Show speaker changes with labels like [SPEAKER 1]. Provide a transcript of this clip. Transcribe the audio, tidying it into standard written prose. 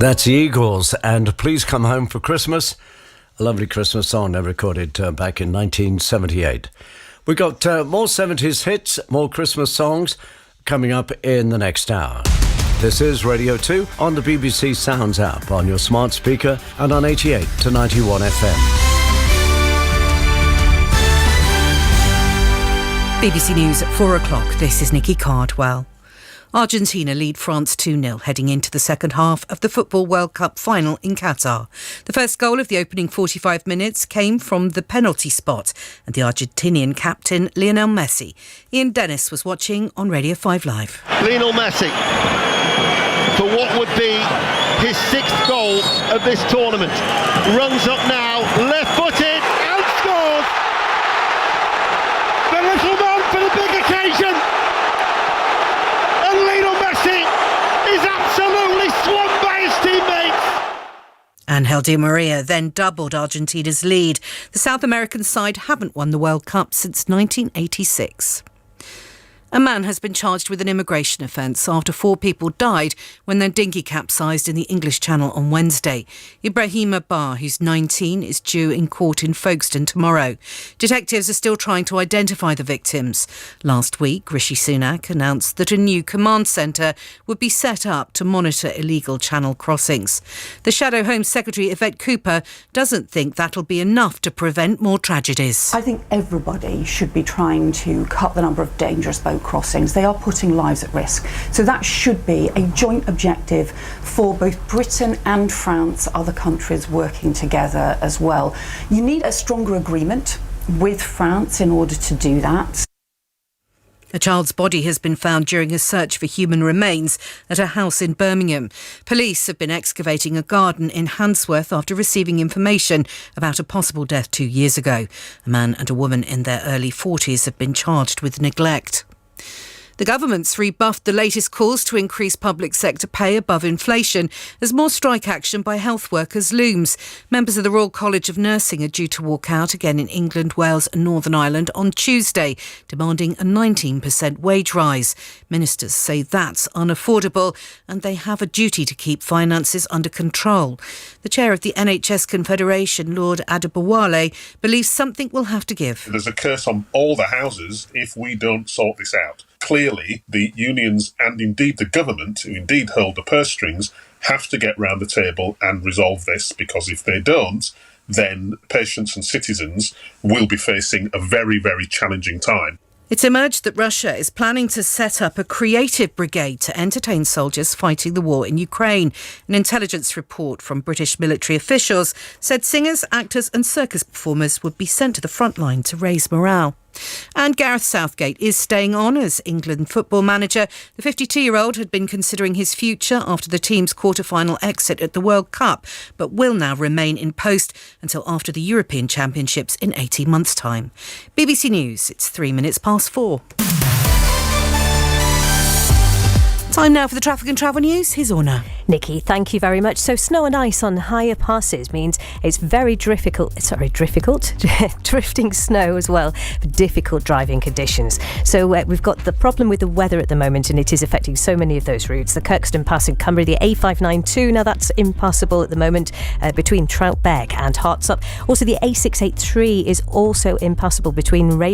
[SPEAKER 1] That's the Eagles and Please Come Home for Christmas. A lovely Christmas song they recorded back in 1978. We got more 70s hits, more Christmas songs coming up in the next hour. This is Radio 2 on the BBC Sounds app, on your smart speaker and on 88 to 91 FM.
[SPEAKER 2] BBC News at 4 o'clock. This is Nikki Cardwell. Argentina lead France 2-0 heading into the second half of the Football World Cup final in Qatar. The first goal of the opening 45 minutes came from the penalty spot and the Argentinian captain Lionel Messi. Ian Dennis was watching on Radio 5 Live.
[SPEAKER 3] Lionel Messi for what would be his sixth goal of this tournament. Runs up now, left-footed, and scores! The little man for the big occasion! And Lionel Messi is absolutely swamped by his teammates.
[SPEAKER 2] Angel Di Maria then doubled Argentina's lead. The South American side haven't won the World Cup since 1986. A man has been charged with an immigration offence after 4 people died when their dinghy capsized in the English Channel on Wednesday. Ibrahima Bar, who's 19, is due in court in Folkestone tomorrow. Detectives are still trying to identify the victims. Last week, Rishi Sunak announced that a new command centre would be set up to monitor illegal channel crossings. The Shadow Home Secretary, Yvette Cooper, doesn't think that'll be enough to prevent more tragedies.
[SPEAKER 4] I think everybody should be trying to cut the number of dangerous boat crossings. They are putting lives at risk. So that should be a joint objective for both Britain and France, other countries working together as well. You need a stronger agreement with France in order to do that.
[SPEAKER 2] A child's body has been found during a search for human remains at a house in Birmingham. Police have been excavating a garden in Handsworth after receiving information about a possible death 2 years ago. A man and a woman in their early 40s have been charged with neglect. The government's rebuffed the latest calls to increase public sector pay above inflation as more strike action by health workers looms. Members of the Royal College of Nursing are due to walk out again in England, Wales and Northern Ireland on Tuesday, demanding a 19% wage rise. Ministers say that's unaffordable and they have a duty to keep finances under control. The chair of the NHS Confederation, Lord Adebowale, believes something will have to give.
[SPEAKER 5] There's a curse on all the houses if we don't sort this out. Clearly, the unions and indeed the government, who indeed hold the purse strings, have to get round the table and resolve this, because if they don't, then patients and citizens will be facing a very, very challenging time.
[SPEAKER 2] It's emerged that Russia is planning to set up a creative brigade to entertain soldiers fighting the war in Ukraine. An intelligence report from British military officials said singers, actors and circus performers would be sent to the front line to raise morale. And Gareth Southgate is staying on as England football manager. The 52-year-old had been considering his future after the team's quarter-final exit at the World Cup, but will now remain in post until after the European Championships in 18 months' time. BBC News, it's 4:03. Time now for the traffic and travel news. Here's Orna.
[SPEAKER 6] Nikki, thank you very much. So snow and ice on higher passes means it's very difficult, drifting snow as well, for difficult driving conditions. So we've got the problem with the weather at the moment and it is affecting so many of those routes. The Kirkstone Pass in Cumbria, the A592, now that's impassable at the moment between Troutbeck and Hartsop. Also the A683 is also impassable between Raven